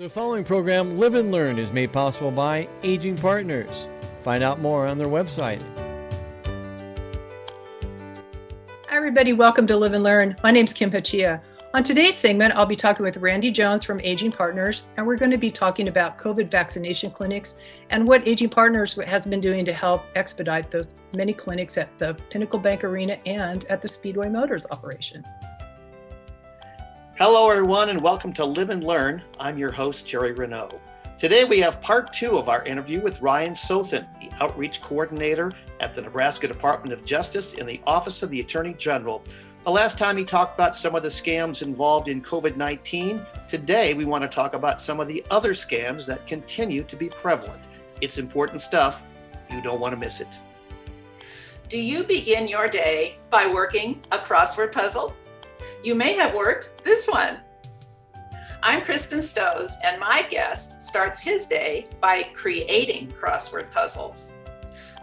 The following program, Live and Learn, is made possible by Aging Partners. Find out more on their website. Hi, everybody. Welcome to Live and Learn. My name's Kim Hachia. On today's segment, I'll be talking with Randy Jones from Aging Partners, and we're going to be talking about COVID vaccination clinics and what Aging Partners has been doing to help expedite those many clinics at the Pinnacle Bank Arena and at the Speedway Motors operation. Hello, everyone, and welcome to Live and Learn. I'm your host, Jerry Renaud. Today, we have part two of our interview with Ryan Sothin, the Outreach Coordinator at the Nebraska Department of Justice in the Office of the Attorney General. The last time he talked about some of the scams involved in COVID-19. Today, we want to talk about some of the other scams that continue to be prevalent. It's important stuff. You don't want to miss it. Do you begin your day by working a crossword puzzle? You may have worked this one. I'm Kristen Stows, and my guest starts his day by creating crossword puzzles.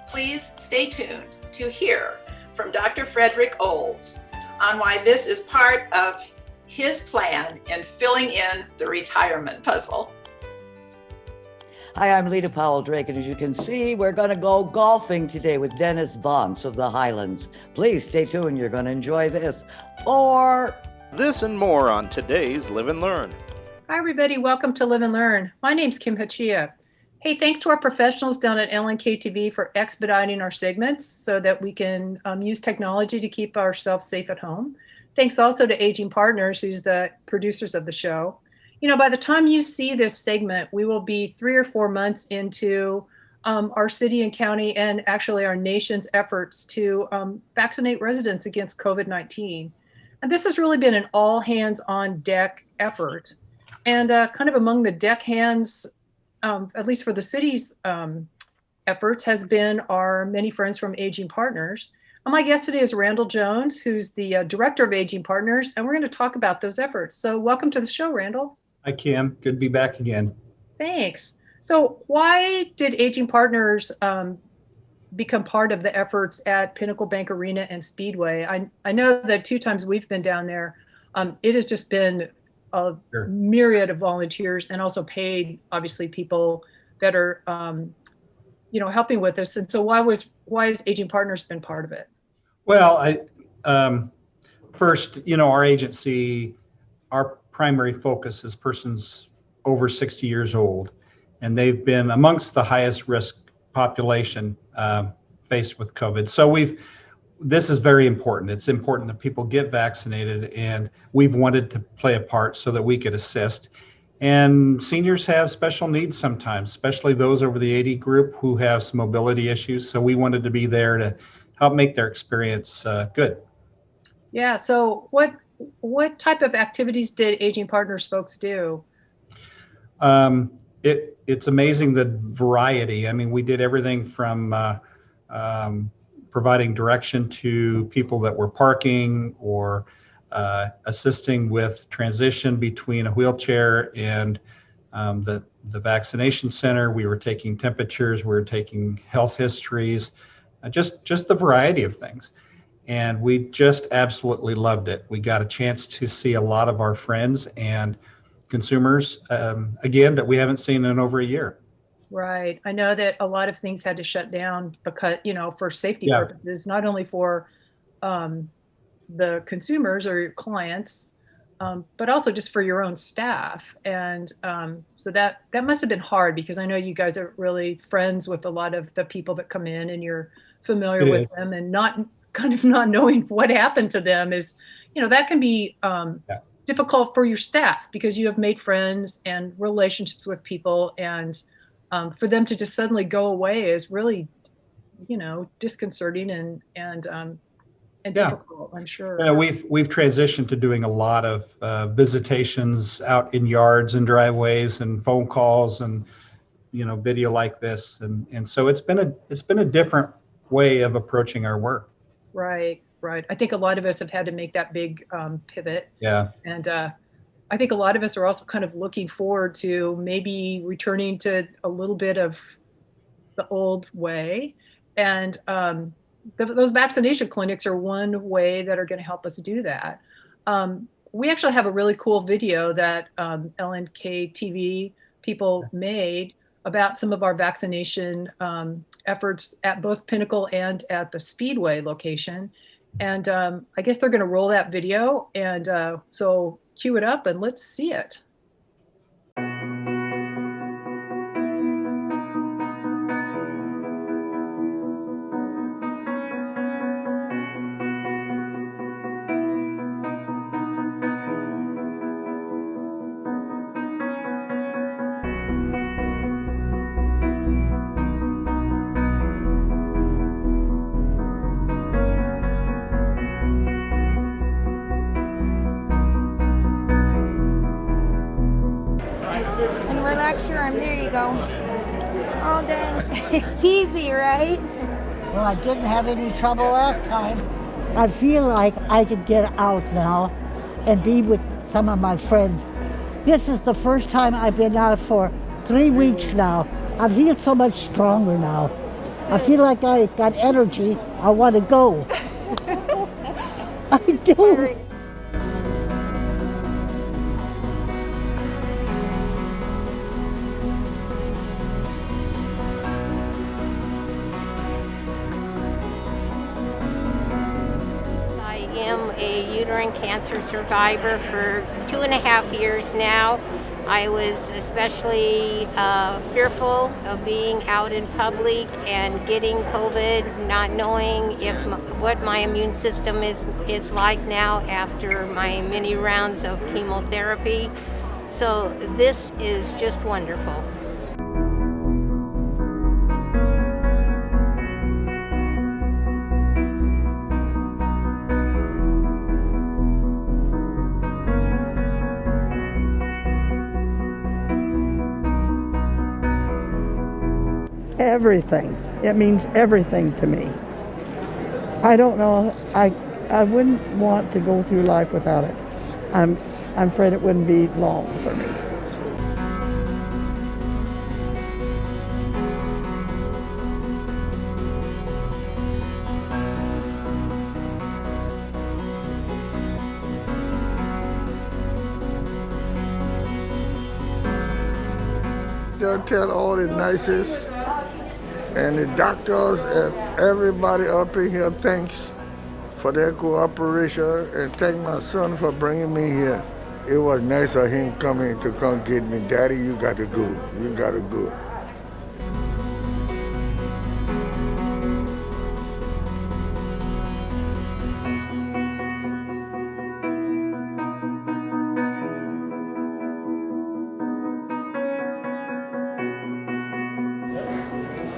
Please stay tuned to hear from Dr. Frederick Olds on why this is part of his plan in filling in the retirement puzzle. Hi, I'm Lita Powell Drake, and as you can see, we're going to go golfing today with Dennis Vance of the Highlands. Please stay tuned. You're going to enjoy this. This and more on today's Live and Learn. Hi, everybody. Welcome to Live and Learn. My name's Kim Hachia. Hey, thanks to our professionals down at LNK TV for expediting our segments so that we can use technology to keep ourselves safe at home. Thanks also to Aging Partners, who's the producers of the show. You know, by the time you see this segment, we will be 3 or 4 months into our city and county and actually our nation's efforts to vaccinate residents against COVID-19. And this has really been an all hands on deck effort. And kind of among the deck hands, at least for the city's efforts, has been our many friends from Aging Partners. And my guest today is Randall Jones, who's the director of Aging Partners, and we're going to talk about those efforts. So welcome to the show, Randall. Hi, Kim. Good to be back again. Thanks. So why did Aging Partners become part of the efforts at Pinnacle Bank Arena and Speedway? I know that 2 times we've been down there, it has just been a myriad of volunteers and also paid, obviously, people that are, helping with this. And so why has Aging Partners been part of it? Well, first, our agency, our primary focus is persons over 60 years old, and they've been amongst the highest risk population faced with COVID. So this is very important. It's important that people get vaccinated, and we've wanted to play a part so that we could assist. And seniors have special needs sometimes, especially those over the 80 group who have some mobility issues. So we wanted to be there to help make their experience good. Yeah. So what type of activities did Aging Partners folks do? It's amazing the variety. I mean, we did everything from providing direction to people that were parking or assisting with transition between a wheelchair and the vaccination center. We were taking temperatures, we were taking health histories, just the variety of things. And we just absolutely loved it. We got a chance to see a lot of our friends and consumers, again, that we haven't seen in over a year. Right. I know that a lot of things had to shut down because, for safety purposes, not only for the consumers or your clients, but also just for your own staff. And so that must have been hard because I know you guys are really friends with a lot of the people that come in and you're familiar with them, and not knowing what happened to them is, that can be difficult for your staff because you have made friends and relationships with people, and for them to just suddenly go away is really, disconcerting and difficult, I'm sure. Yeah, we've transitioned to doing a lot of visitations out in yards and driveways and phone calls and video like this, and so it's been a different way of approaching our work. Right. I think a lot of us have had to make that big pivot. Yeah. And I think a lot of us are also kind of looking forward to maybe returning to a little bit of the old way. And those vaccination clinics are one way that are going to help us do that. we actually have a really cool video that LNK TV people made about some of our vaccination efforts at both Pinnacle and at the Speedway location. And I guess they're going to roll that video. And so cue it up and let's see it. And relax your arm. There you go. All done. It's easy, right? Well, I didn't have any trouble last time. I feel like I could get out now and be with some of my friends. This is the first time I've been out for 3 weeks now. I feel so much stronger now. I feel like I got energy. I want to go. I do. I am a uterine cancer survivor for 2.5 years now. I was especially fearful of being out in public and getting COVID, not knowing if what my immune system is like now after my many rounds of chemotherapy. So this is just wonderful. Everything. It means everything to me. I don't know. I wouldn't want to go through life without it. I'm afraid it wouldn't be long for me. They'll tell all the nurses and the doctors and everybody up in here thanks for their cooperation and thank my son for bringing me here. It was nice of him coming to come get me. Daddy, you got to go. You got to go.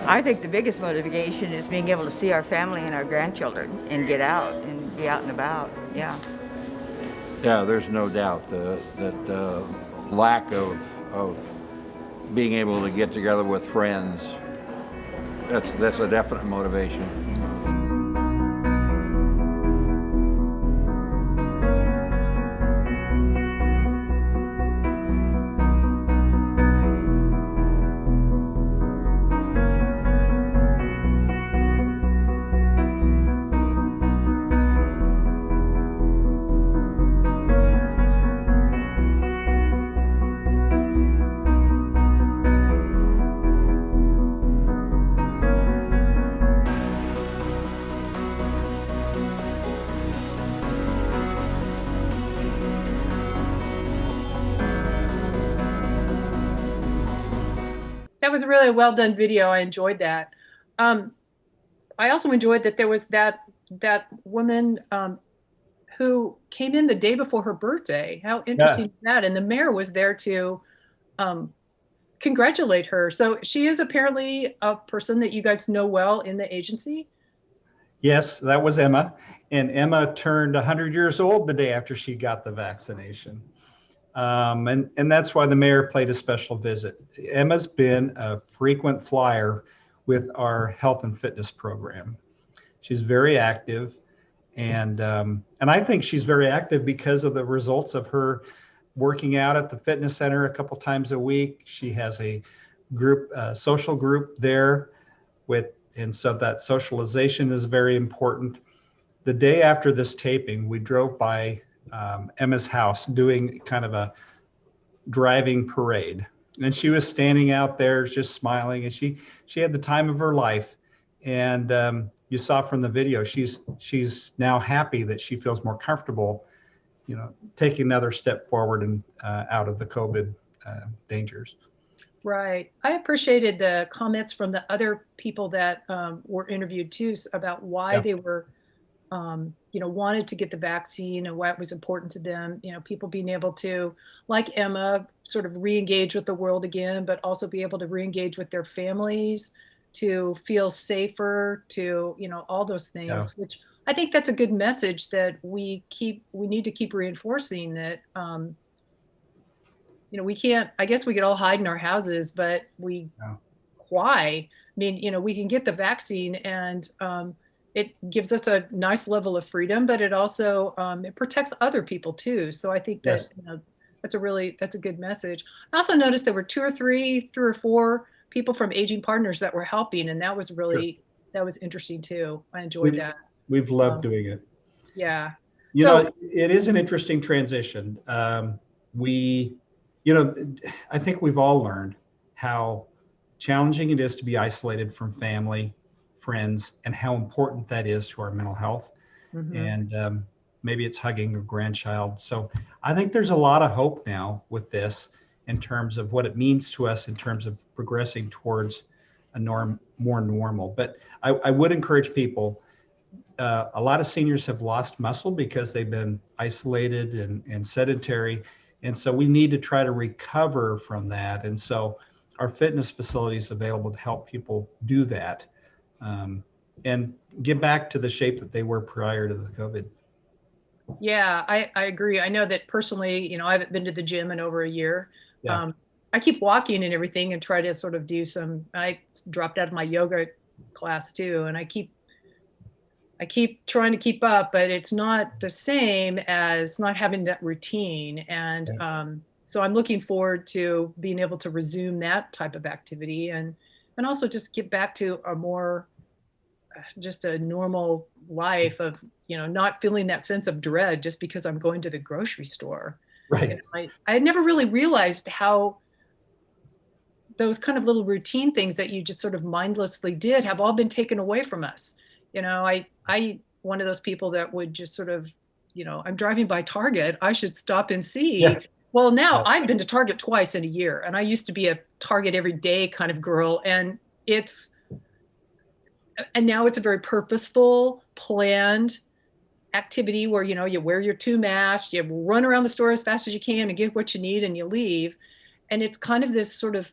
I think the biggest motivation is being able to see our family and our grandchildren and get out and be out and about. Yeah. Yeah, there's no doubt that the lack of being able to get together with friends, that's a definite motivation. That was really a well done video. I enjoyed that. I also enjoyed that there was that woman who came in the day before her birthday. How interesting is that? And the mayor was there to congratulate her. So she is apparently a person that you guys know well in the agency. Yes, that was Emma. And Emma turned 100 years old the day after she got the vaccination. And that's why the mayor paid a special visit. Emma's been a frequent flyer with our health and fitness program. She's very active, and I think she's very active because of the results of her working out at the fitness center a couple times a week. She has a group, social group there and so that socialization is very important. The day after this taping, we drove by Emma's house doing kind of a driving parade. And she was standing out there just smiling, and she had the time of her life. And you saw from the video, she's now happy that she feels more comfortable, taking another step forward and out of the COVID dangers. Right. I appreciated the comments from the other people that were interviewed too about why they were, wanted to get the vaccine and why it was important to them. People being able to, like Emma, sort of re-engage with the world again, but also be able to re-engage with their families, to feel safer, to, all those things, which I think that's a good message that we need to keep reinforcing that, we can't, I guess we could all hide in our houses, but why? I mean, we can get the vaccine and it gives us a nice level of freedom, but it also, it protects other people too. So I think that, that's a good message. I also noticed there were three or four people from Aging Partners that were helping. And that was really, that was interesting too. I enjoyed that. We've loved doing it. Yeah. It is an interesting transition. I think we've all learned how challenging it is to be isolated from family, friends, and how important that is to our mental health. Mm-hmm. And maybe it's hugging a grandchild. So I think there's a lot of hope now with this in terms of what it means to us in terms of progressing towards a more normal. But I would encourage people, a lot of seniors have lost muscle because they've been isolated and sedentary. And so we need to try to recover from that. And so our fitness facility is available to help people do that and get back to the shape that they were prior to the COVID. Yeah, I agree. I know that personally, I haven't been to the gym in over a year. Yeah. I keep walking and everything and try to sort of I dropped out of my yoga class too. And I keep trying to keep up, but it's not the same as not having that routine. And so I'm looking forward to being able to resume that type of activity and also just get back to a more, just a normal life of, not feeling that sense of dread just because I'm going to the grocery store. Right. I had never really realized how those kind of little routine things that you just sort of mindlessly did have all been taken away from us. I one of those people that would just sort of, I'm driving by Target, I should stop and see. Yeah. Well, now I've been to Target twice in a year, and I used to be a Target every day kind of girl. And now it's a very purposeful, planned activity where, you wear your 2 masks, you run around the store as fast as you can and get what you need and you leave. And it's kind of this sort of,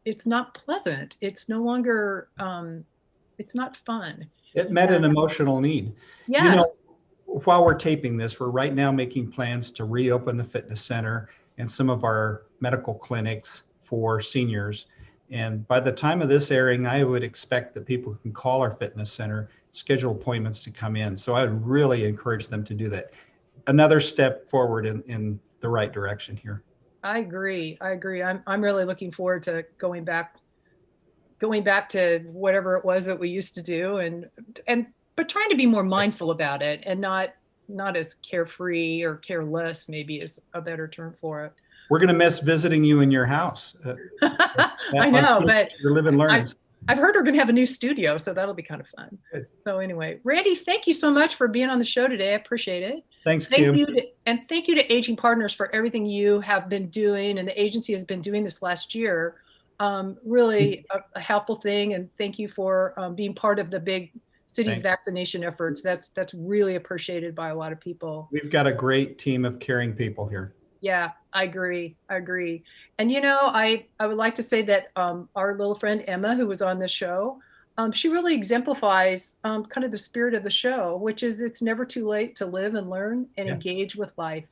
it's not pleasant. It's no longer, it's not fun. It met an emotional need. Yes. While we're taping this, we're right now making plans to reopen the fitness center and some of our medical clinics for seniors. And by the time of this airing, I would expect that people can call our fitness center, schedule appointments to come in. So I would really encourage them to do that. Another step forward in the right direction here. I agree. I'm really looking forward to going back to whatever it was that we used to do but trying to be more mindful about it and not as carefree or careless, maybe is a better term for it. We're going to miss visiting you in your house. I know, but your Live and Learn. I've heard we're going to have a new studio, so that'll be kind of fun. Good. So anyway, Randy, thank you so much for being on the show today. I appreciate it. Thanks, Kim. And thank you to Aging Partners for everything you have been doing, and the agency has been doing this last year. Really a helpful thing, and thank you for being part of the big city's vaccination efforts. That's really appreciated by a lot of people. We've got a great team of caring people here. Yeah, I agree. And I would like to say that our little friend Emma, who was on the show, she really exemplifies kind of the spirit of the show, which is it's never too late to live and learn and engage with life.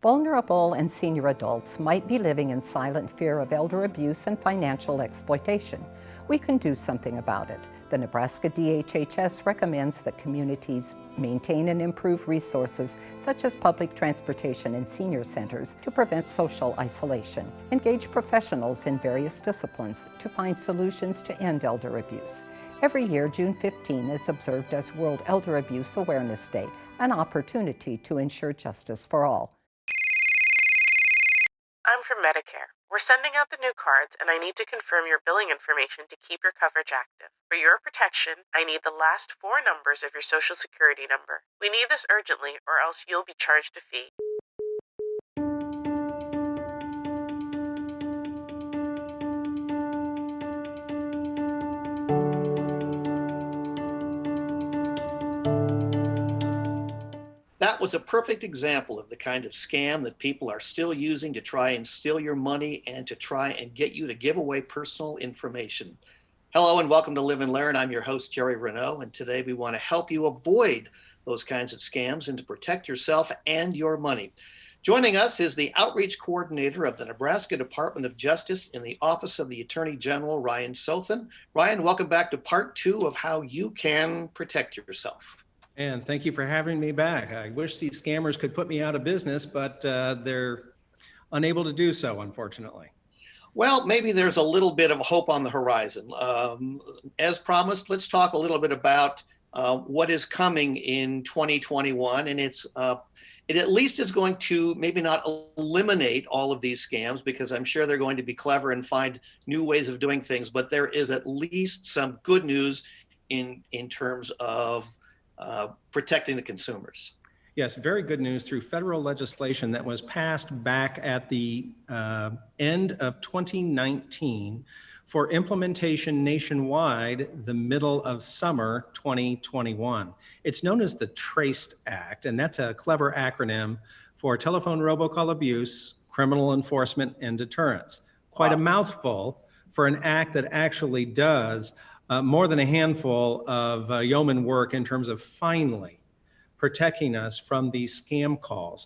Vulnerable and senior adults might be living in silent fear of elder abuse and financial exploitation. We can do something about it. The Nebraska DHHS recommends that communities maintain and improve resources such as public transportation and senior centers to prevent social isolation. Engage professionals in various disciplines to find solutions to end elder abuse. Every year, June 15 is observed as World Elder Abuse Awareness Day, an opportunity to ensure justice for all. I'm from Medicare. We're sending out the new cards, and I need to confirm your billing information to keep your coverage active. For your protection, I need the last 4 numbers of your Social Security number. We need this urgently, or else you'll be charged a fee. That was a perfect example of the kind of scam that people are still using to try and steal your money and to try and get you to give away personal information. Hello and welcome to Live and Learn. I'm your host, Jerry Renaud, and today we want to help you avoid those kinds of scams and to protect yourself and your money. Joining us is the Outreach Coordinator of the Nebraska Department of Justice in the Office of the Attorney General, Ryan Sothen. Ryan, welcome back to part 2 of how you can protect yourself. And thank you for having me back. I wish these scammers could put me out of business, but they're unable to do so, unfortunately. Well, maybe there's a little bit of hope on the horizon. As promised, let's talk a little bit about what is coming in 2021. And it at least is going to maybe not eliminate all of these scams, because I'm sure they're going to be clever and find new ways of doing things. But there is at least some good news in terms of protecting the consumers. Yes, very good news through federal legislation that was passed back at the end of 2019 for implementation nationwide the middle of summer 2021. It's known as the TRACED Act, and that's a clever acronym for Telephone Robocall Abuse, Criminal Enforcement, and Deterrence. Quite a mouthful for an act that actually does more than a handful of yeoman work in terms of finally protecting us from these scam calls.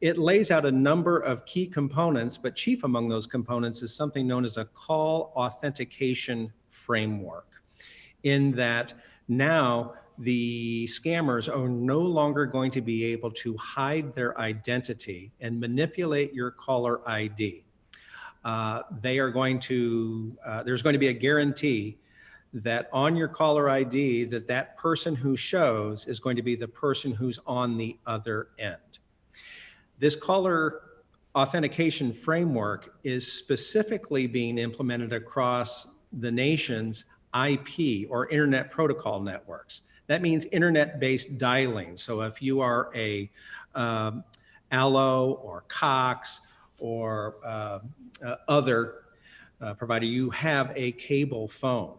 It lays out a number of key components, but chief among those components is something known as a call authentication framework, in that now the scammers are no longer going to be able to hide their identity and manipulate your caller ID. There's going to be a guarantee that on your caller ID, that person who shows is going to be the person who's on the other end. This caller authentication framework is specifically being implemented across the nation's IP, or Internet Protocol networks. That means internet-based dialing. So if you are a Allo or Cox or other provider, you have a cable phone.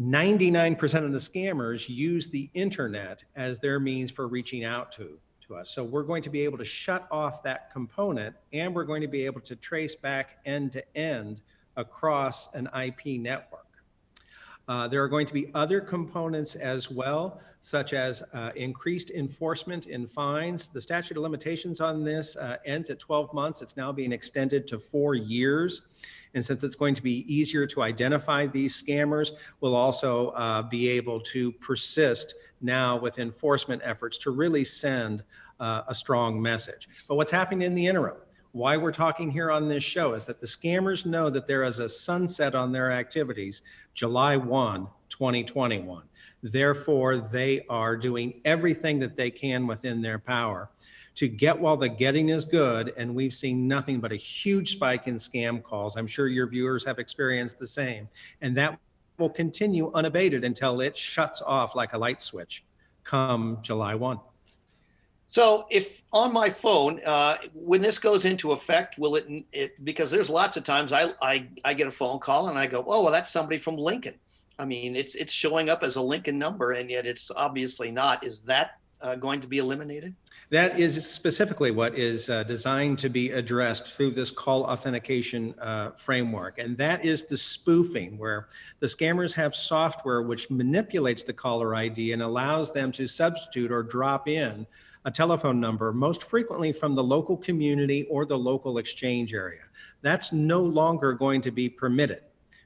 99% of the scammers use the internet as their means for reaching out to us. So we're going to be able to shut off that component, and we're going to be able to trace back end to end across an IP network. There are going to be other components as well, such as increased enforcement in fines. The statute of limitations on this ends at 12 months. It's now being extended to 4 years. And since it's going to be easier to identify these scammers, we'll also be able to persist now with enforcement efforts to really send a strong message. But what's happening in the interim? Why we're talking here on this show is that the scammers know that there is a sunset on their activities July 1, 2021. Therefore, they are doing everything that they can within their power to get while the getting is good, and we've seen nothing but a huge spike in scam calls. I'm sure your viewers have experienced the same, and that will continue unabated until it shuts off like a light switch come July 1. So if on my phone, when this goes into effect, will it because there's lots of times I get a phone call and I go, oh, well, that's somebody from Lincoln. I mean, it's showing up as a Lincoln number, and yet it's obviously not. Is that going to be eliminated? That is specifically what is designed to be addressed through this call authentication framework. And that is the spoofing, where the scammers have software which manipulates the caller ID and allows them to substitute or drop in a telephone number, most frequently from the local community or the local exchange area. That's no longer going to be permitted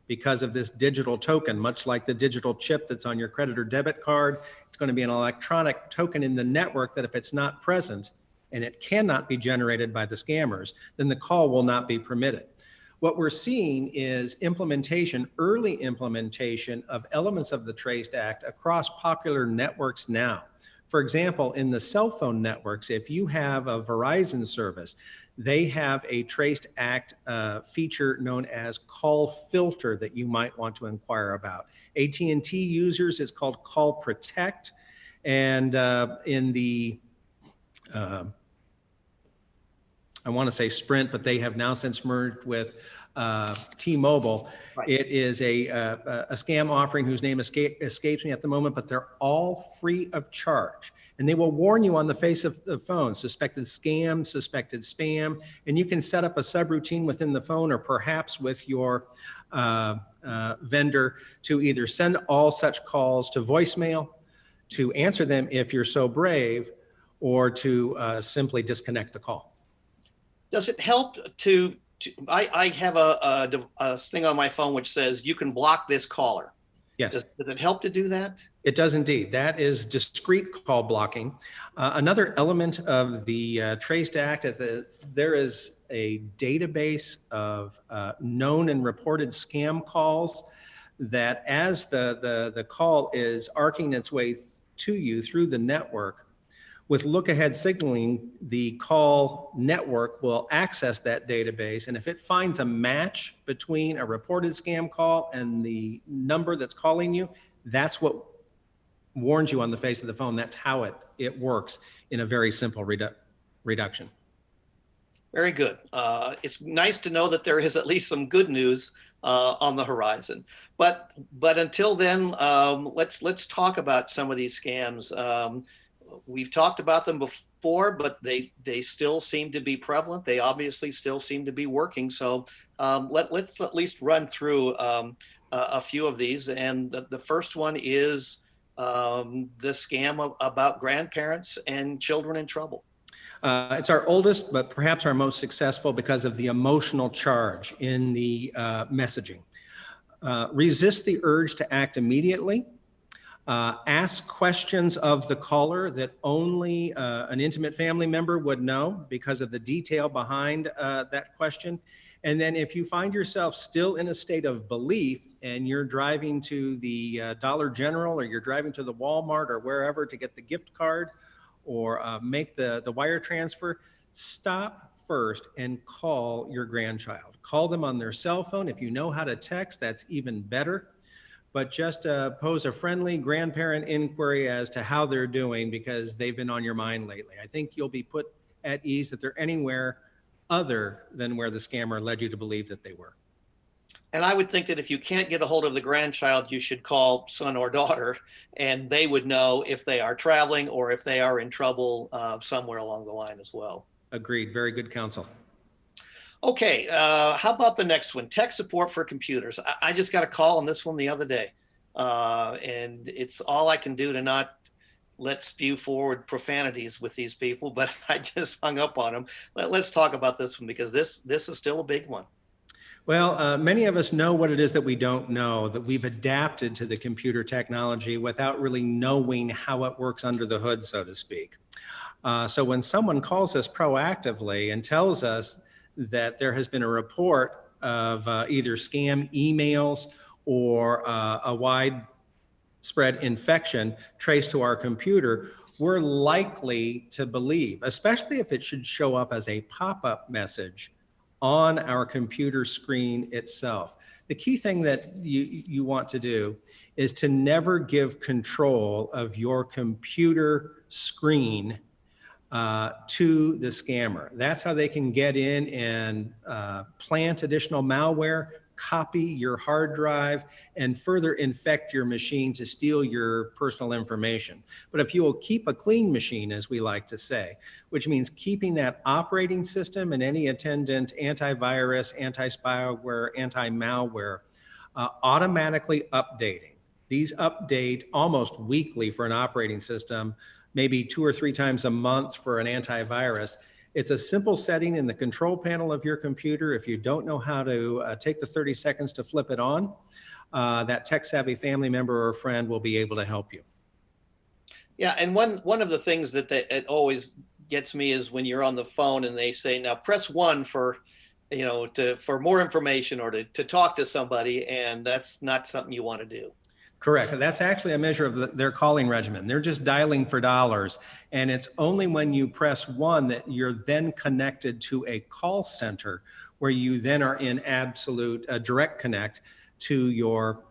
because of this digital token, much like the digital chip that's on your credit or debit card. It's going to be an electronic token in the network that if it's not present and it cannot be generated by the scammers, then the call will not be permitted. What we're seeing is implementation, early implementation of elements of the TRACED Act across popular networks now. For example, in the cell phone networks, if you have a Verizon service, they have a TRACED Act feature known as Call Filter that you might want to inquire about. AT&T users, it's called Call Protect. And in the I want to say Sprint, but they have now since merged with T-Mobile. Right. It is a scam offering whose name escapes me at the moment, but they're all free of charge. And they will warn you on the face of the phone, suspected scam, suspected spam, and you can set up a subroutine within the phone or perhaps with your vendor to either send all such calls to voicemail, to answer them if you're so brave, or to simply disconnect the call. Does it help I have a thing on my phone which says you can block this caller. Yes. Does it help to do that? It does indeed. That is discrete call blocking. Another element of the TRACED Act, there is a database of known and reported scam calls that as the call is arcing its way to you through the network, with look-ahead signaling, the call network will access that database, and if it finds a match between a reported scam call and the number that's calling you, that's what warns you on the face of the phone. That's how it works in a very simple reduction. Very good. It's nice to know that there is at least some good news on the horizon. But until then, let's talk about some of these scams. We've talked about them before, but they still seem to be prevalent. They obviously still seem to be working. So let's at least run through a few of these. And the first one is the scam about grandparents and children in trouble. It's our oldest, but perhaps our most successful because of the emotional charge in the messaging. Resist the urge to act immediately. Ask questions of the caller that only an intimate family member would know because of the detail behind that question. And then if you find yourself still in a state of belief and you're driving to the Dollar General or you're driving to the Walmart or wherever to get the gift card or make the wire transfer, stop first and call your grandchild. Call them on their cell phone. If you know how to text, that's even better. But just pose a friendly grandparent inquiry as to how they're doing because they've been on your mind lately. I think you'll be put at ease that they're anywhere other than where the scammer led you to believe that they were. And I would think that if you can't get a hold of the grandchild, you should call son or daughter, and they would know if they are traveling or if they are in trouble somewhere along the line as well. Agreed. Very good counsel. Okay, how about the next one? Tech support for computers. I just got a call on this one the other day, and it's all I can do to not let spew forward profanities with these people, but I just hung up on them. Let's talk about this one because this is still a big one. Well, many of us know what it is that we don't know, that we've adapted to the computer technology without really knowing how it works under the hood, so to speak. So when someone calls us proactively and tells us that there has been a report of either scam emails or a widespread infection traced to our computer, we're likely to believe, especially if it should show up as a pop-up message on our computer screen itself. The key thing that you want to do is to never give control of your computer screen to the scammer. That's how they can get in and plant additional malware, copy your hard drive, and further infect your machine to steal your personal information. But if you will keep a clean machine, as we like to say, which means keeping that operating system and any attendant antivirus, anti-spyware, anti-malware automatically updating. These update almost weekly for an operating system, maybe 2 or 3 times a month for an antivirus. It's a simple setting in the control panel of your computer. If you don't know how to take the 30 seconds to flip it on, that tech-savvy family member or friend will be able to help you. Yeah, and one of the things that it always gets me is when you're on the phone and they say, now press 1 for for more information or to talk to somebody, and that's not something you want to do. Correct. That's actually a measure of their calling regimen. They're just dialing for dollars. And it's only when you press 1 that you're then connected to a call center where you then are in absolute direct connect to your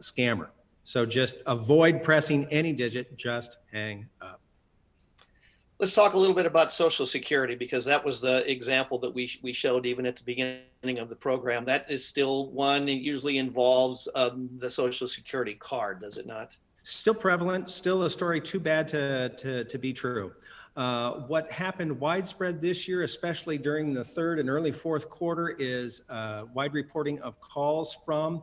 scammer. So just avoid pressing any digit, just hang up. Let's talk a little bit about Social Security, because that was the example that we showed even at the beginning of the program. That is still one that usually involves the Social Security card, does it not? Still prevalent, still a story too bad to be true. What happened widespread this year, especially during the third and early fourth quarter, is wide reporting of calls from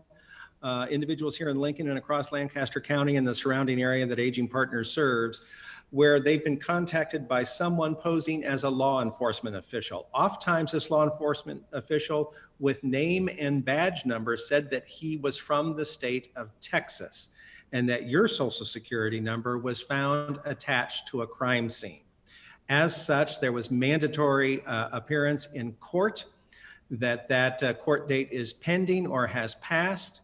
individuals here in Lincoln and across Lancaster County and the surrounding area that Aging Partners serves, where they've been contacted by someone posing as a law enforcement official. Oftentimes this law enforcement official with name and badge number said that he was from the state of Texas and that your Social Security number was found attached to a crime scene. As such, there was mandatory appearance in court, that court date is pending or has passed,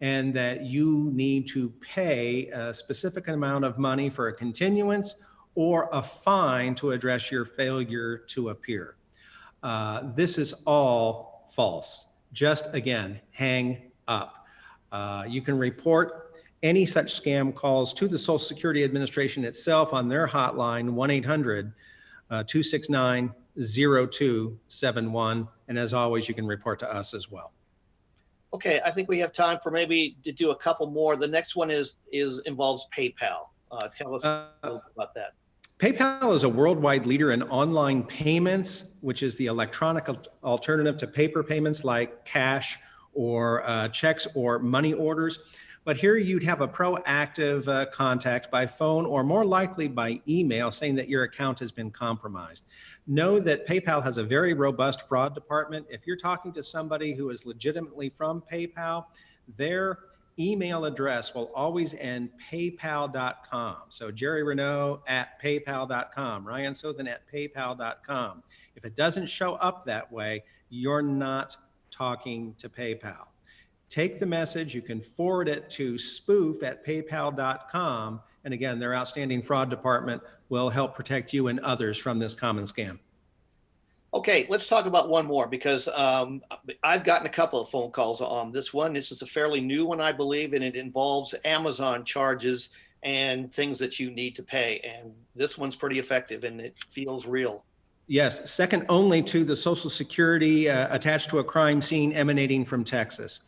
and that you need to pay a specific amount of money for a continuance or a fine to address your failure to appear. This is all false. Just again, hang up. You can report any such scam calls to the Social Security Administration itself on their hotline, 1-800-269-0271. And as always, you can report to us as well. Okay, I think we have time for maybe to do a couple more. The next one involves PayPal. Tell us a little bit about that. PayPal is a worldwide leader in online payments, which is the electronic alternative to paper payments like cash or checks or money orders. But here you'd have a proactive contact by phone or more likely by email saying that your account has been compromised. Know that PayPal has a very robust fraud department. If you're talking to somebody who is legitimately from PayPal, their email address will always end paypal.com. So Jerry Renaud at paypal.com, Ryan Sothen at paypal.com. If it doesn't show up that way, you're not talking to PayPal. Take the message, you can forward it to spoof at paypal.com. And again, their outstanding fraud department will help protect you and others from this common scam. Okay, let's talk about one more, because I've gotten a couple of phone calls on this one. This is a fairly new one, I believe, and it involves Amazon charges and things that you need to pay. And this one's pretty effective and it feels real. Yes, second only to the Social Security attached to a crime scene emanating from Texas.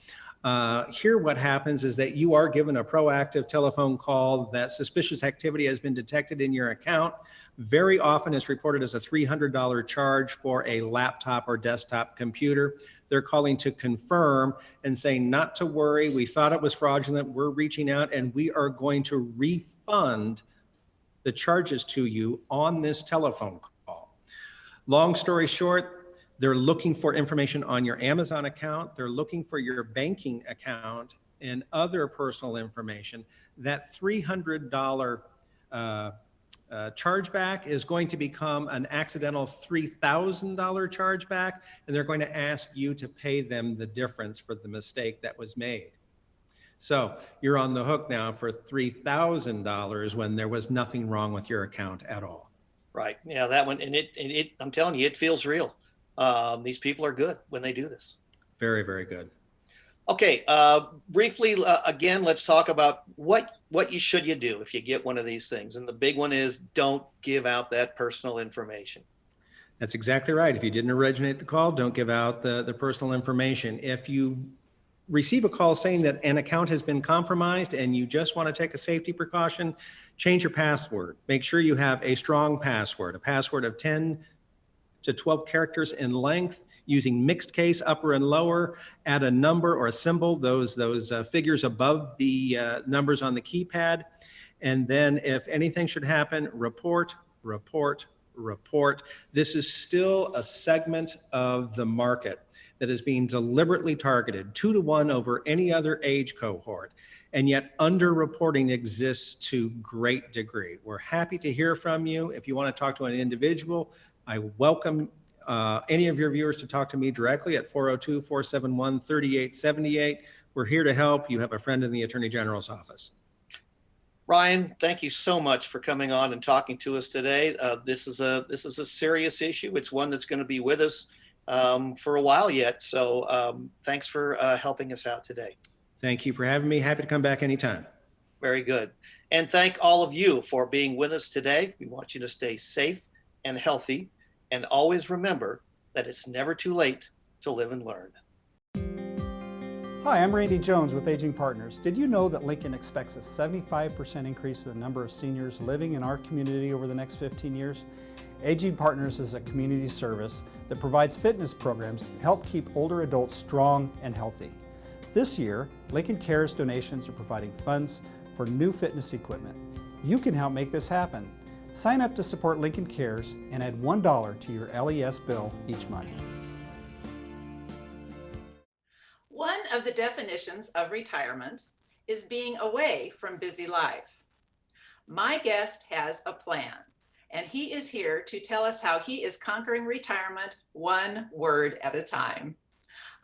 Here what happens is that you are given a proactive telephone call that suspicious activity has been detected in your account. Very often it's reported as a $300 charge for a laptop or desktop computer. They're calling to confirm and saying not to worry, we thought it was fraudulent, we're reaching out and we are going to refund the charges to you on this telephone call. Long story short, they're looking for information on your Amazon account. They're looking for your banking account and other personal information. That $300 chargeback is going to become an accidental $3,000 chargeback, and they're going to ask you to pay them the difference for the mistake that was made. So you're on the hook now for $3,000 when there was nothing wrong with your account at all. Right. Yeah, that one. And it I'm telling you, it feels real. These people are good when they do this. Very, very good. Okay. Briefly, again, let's talk about what should you do if you get one of these things. And the big one is don't give out that personal information. That's exactly right. If you didn't originate the call, don't give out the personal information. If you receive a call saying that an account has been compromised and you just want to take a safety precaution, change your password. Make sure you have a strong password, a password of 10 to 12 characters in length, using mixed case, upper and lower, add a number or a symbol, those figures above the numbers on the keypad. And then if anything should happen, report, report, report. This is still a segment of the market that is being deliberately targeted 2 to 1 over any other age cohort. And yet underreporting exists to great degree. We're happy to hear from you. If you want to talk to an individual, I welcome any of your viewers to talk to me directly at 402-471-3878. We're here to help. You have a friend in the Attorney General's office. Ryan, thank you so much for coming on and talking to us today. This is a serious issue. It's one that's going to be with us for a while yet. So thanks for helping us out today. Thank you for having me. Happy to come back anytime. Very good. And thank all of you for being with us today. We want you to stay safe and healthy, and always remember that it's never too late to live and learn. Hi, I'm Randy Jones with Aging Partners. Did you know that Lincoln expects a 75% increase in the number of seniors living in our community over the next 15 years? Aging Partners is a community service that provides fitness programs to help keep older adults strong and healthy. This year, Lincoln Cares donations are providing funds for new fitness equipment. You can help make this happen. Sign up to support Lincoln Cares and add $1 to your LES bill each month. One of the definitions of retirement is being away from busy life. My guest has a plan, and he is here to tell us how he is conquering retirement one word at a time.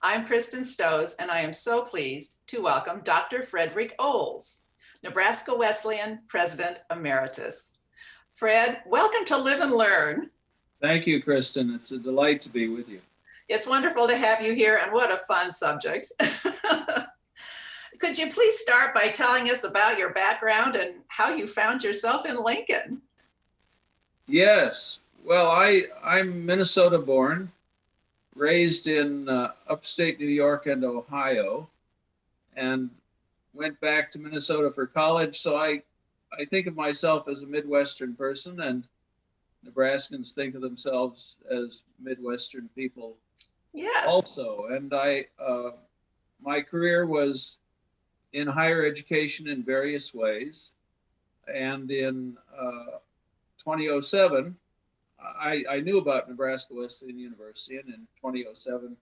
I'm Kristen Stowe, and I am so pleased to welcome Dr. Frederick Olds, Nebraska Wesleyan President Emeritus. Fred, welcome to Live and Learn. Thank you, Kristen. It's a delight to be with you. It's wonderful to have you here, and what a fun subject. Could you please start by telling us about your background and how you found yourself in Lincoln? Yes. Well, I'm Minnesota born, raised in upstate New York and Ohio, and went back to Minnesota for college. So I think of myself as a Midwestern person, and Nebraskans think of themselves as Midwestern people. Yes. Also, and my career was in higher education in various ways, and in 2007, I knew about Nebraska Wesleyan University, and in 2007,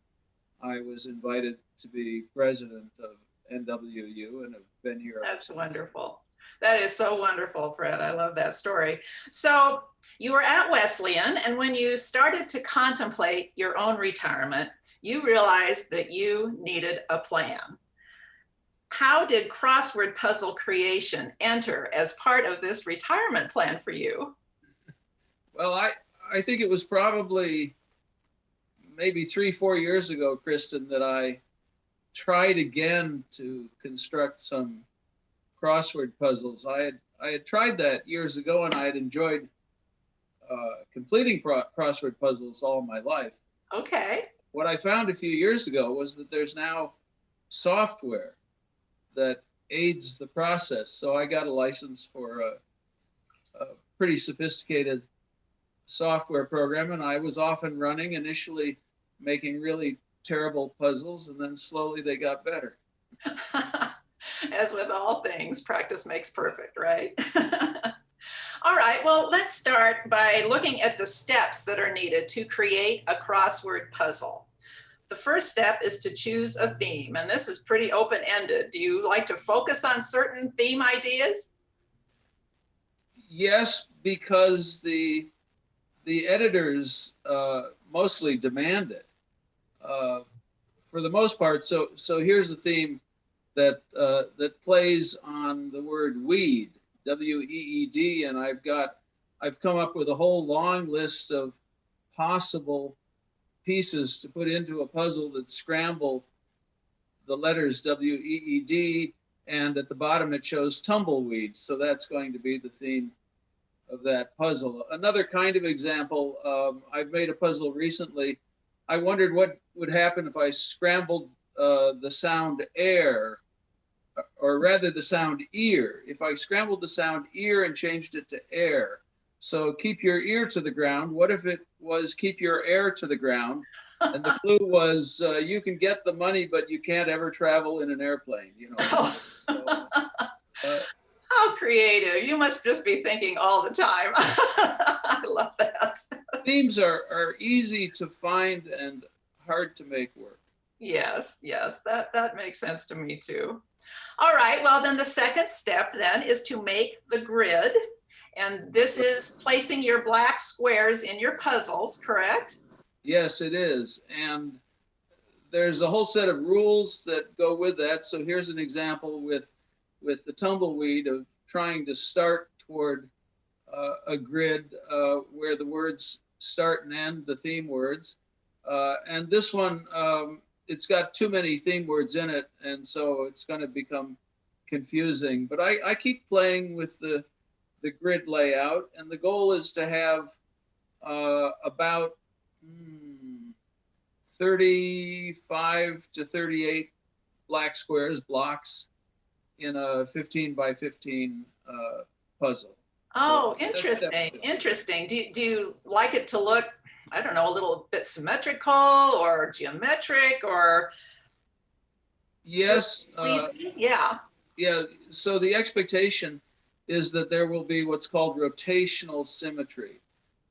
I was invited to be president of NWU, and have been here. That's wonderful. That is so wonderful, Fred. I love that story. So you were at Wesleyan, and when you started to contemplate your own retirement, you realized that you needed a plan. How did crossword puzzle creation enter as part of this retirement plan for you? Well, I think it was probably maybe 3-4 years ago, Kristen, that I tried again to construct some crossword puzzles. I had tried that years ago, and I had enjoyed completing crossword puzzles all my life. Okay. What I found a few years ago was that there's now software that aids the process. So I got a license for a pretty sophisticated software program, and I was off and running, initially making really terrible puzzles, and then slowly they got better. As with all things, practice makes perfect, right? All right, well, let's start by looking at the steps that are needed to create a crossword puzzle. The first step is to choose a theme, and this is pretty open-ended. Do you like to focus on certain theme ideas? Yes, because the editors mostly demand it. For the most part, so here's a theme that plays on the word weed, W-E-E-D, and I've come up with a whole long list of possible pieces to put into a puzzle that scramble the letters W-E-E-D, and at the bottom it shows tumbleweed. So that's going to be the theme of that puzzle. Another kind of example, I've made a puzzle recently. I wondered what would happen if I scrambled the sound air, or rather the sound ear. If I scrambled the sound ear and changed it to air. So keep your ear to the ground. What if it was keep your air to the ground? And the clue was you can get the money, but you can't ever travel in an airplane. You know. How creative. You must just be thinking all the time. I love that. Themes are easy to find and hard to make work. Yes, that makes sense to me too. All right, well then the second step then is to make the grid. And this is placing your black squares in your puzzles, correct? Yes, it is. And there's a whole set of rules that go with that. So here's an example with the tumbleweed of trying to start toward a grid where the words start and end, the theme words. And this one, it's got too many theme words in it, and so it's going to become confusing. But I keep playing with the grid layout, and the goal is to have about 35 to 38 black squares, blocks, in a 15 by 15 puzzle. Oh, So interesting. Interesting. Do you like it to look, I don't know, a little bit symmetrical or geometric or? Yes. Yeah. Yeah. So the expectation is that there will be what's called rotational symmetry.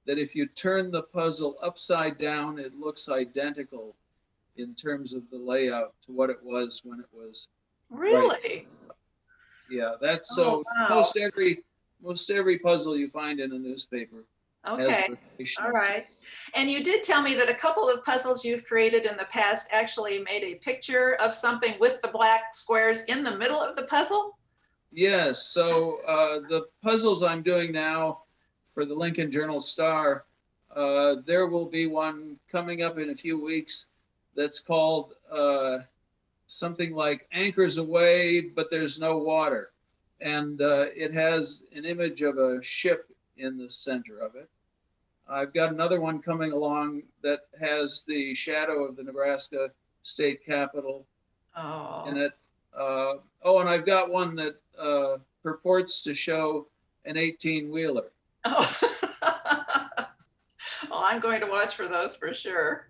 That if you turn the puzzle upside down, it looks identical in terms of the layout to what it was when it was. Really? Right. Yeah, that's so. Wow. Most every puzzle you find in a newspaper. Okay. All right. And you did tell me that a couple of puzzles you've created in the past actually made a picture of something with the black squares in the middle of the puzzle? Yes. So the puzzles I'm doing now for the Lincoln Journal-Star, there will be one coming up in a few weeks that's called something like Anchors Away, but there's no water. And it has an image of a ship in the center of it. I've got another one coming along that has the shadow of the Nebraska state capitol in it. And I've got one that purports to show an 18-wheeler. Oh, well, I'm going to watch for those for sure.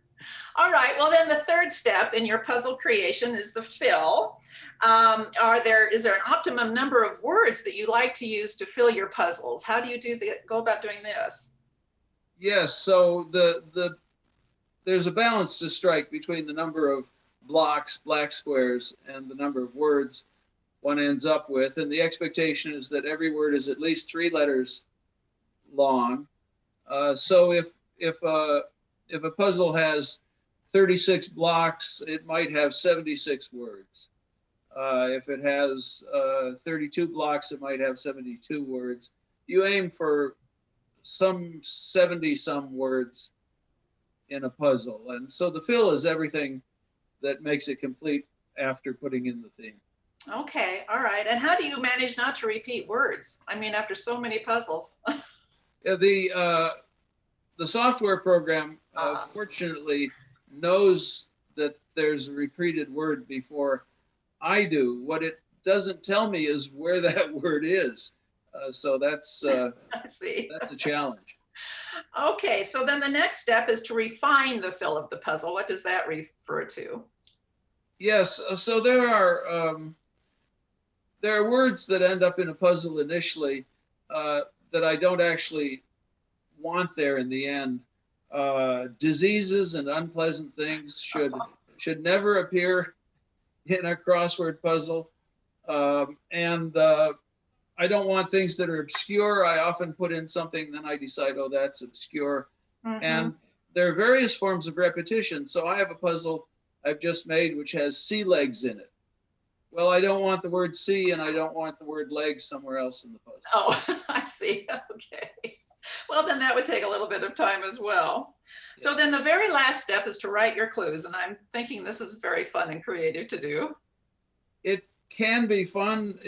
All right, well then the third step in your puzzle creation is the fill. Is there an optimum number of words that you like to use to fill your puzzles? How do you go about doing this? Yes, so there's a balance to strike between the number of blocks, black squares, and the number of words one ends up with. And the expectation is that every word is at least 3 letters long. So if a puzzle has 36 blocks, it might have 76 words. If it has 32 blocks, it might have 72 words. You aim for some 70-some words in a puzzle. And so the fill is everything that makes it complete after putting in the theme. Okay, all right. And how do you manage not to repeat words? I mean, after so many puzzles. Yeah, the software program fortunately knows that there's a repeated word before I do. What it doesn't tell me is where that word is. So that's I see. That's a challenge. Okay, so then the next step is to refine the fill of the puzzle. What does that refer to? Yes, so there are words that end up in a puzzle initially that I don't actually want there in the end. Diseases and unpleasant things should never appear in a crossword puzzle. And I don't want things that are obscure. I often put in something, then I decide, oh, that's obscure. Mm-hmm. And there are various forms of repetition. So I have a puzzle I've just made which has sea legs in it. Well, I don't want the word sea and I don't want the word legs somewhere else in the puzzle. Oh, I see. Okay. Well, then that would take a little bit of time as well. Yeah. So then the very last step is to write your clues. And I'm thinking this is very fun and creative to do. It can be fun.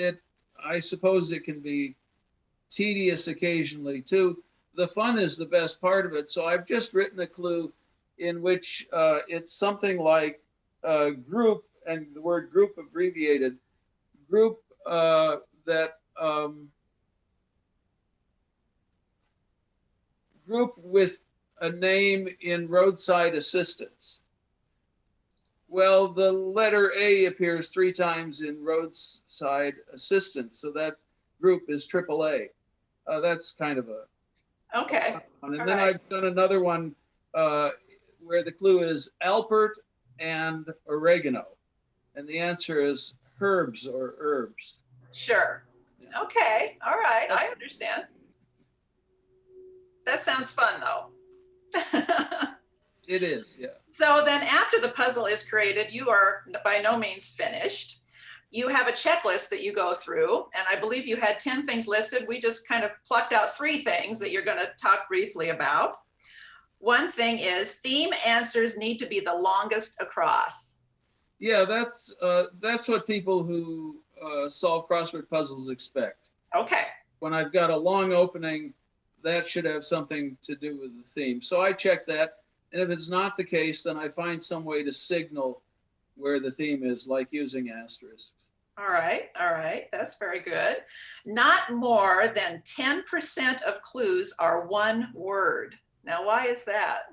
I suppose it can be tedious occasionally too. The fun is the best part of it. So I've just written a clue in which it's something like group, and the word group abbreviated, group group with a name in roadside assistance. Well, the letter A appears 3 times in roadside assistance, so that group is AAA. That's kind of a okay. And then I've done another one where the clue is Alpert and oregano, and the answer is herbs or herbs. Sure. Okay. All right. I understand. That sounds fun, though. It is, yeah. So then after the puzzle is created, you are by no means finished. You have a checklist that you go through, and I believe you had 10 things listed. We just kind of plucked out 3 things that you're going to talk briefly about. One thing is theme answers need to be the longest across. Yeah, that's what people who solve crossword puzzles expect. Okay. When I've got a long opening, that should have something to do with the theme. So I check that. And if it's not the case, then I find some way to signal where the theme is, like using asterisks. All right, that's very good. Not more than 10% of clues are one word. Now, why is that?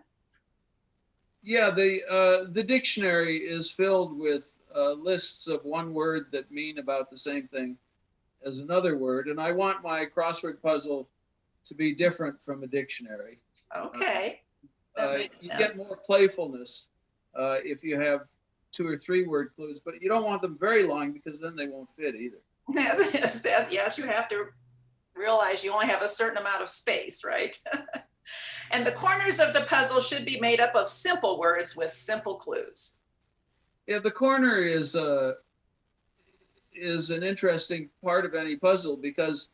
Yeah, the dictionary is filled with lists of one word that mean about the same thing as another word, and I want my crossword puzzle to be different from a dictionary. Okay. You get more playfulness if you have 2 or 3 word clues, but you don't want them very long because then they won't fit either. Yes, you have to realize you only have a certain amount of space, right? And the corners of the puzzle should be made up of simple words with simple clues. Yeah, the corner is an interesting part of any puzzle because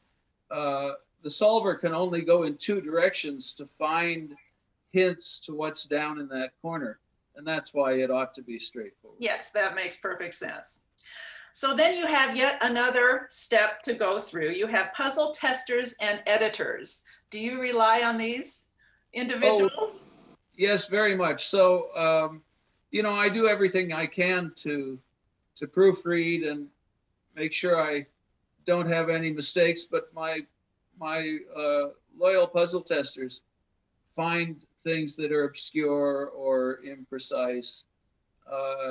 the solver can only go in 2 directions to find hints to what's down in that corner. And that's why it ought to be straightforward. Yes, that makes perfect sense. So then you have yet another step to go through. You have puzzle testers and editors. Do you rely on these individuals? Oh, yes, very much. So, you know, I do everything I can to proofread and make sure I don't have any mistakes, but my loyal puzzle testers find things that are obscure or imprecise.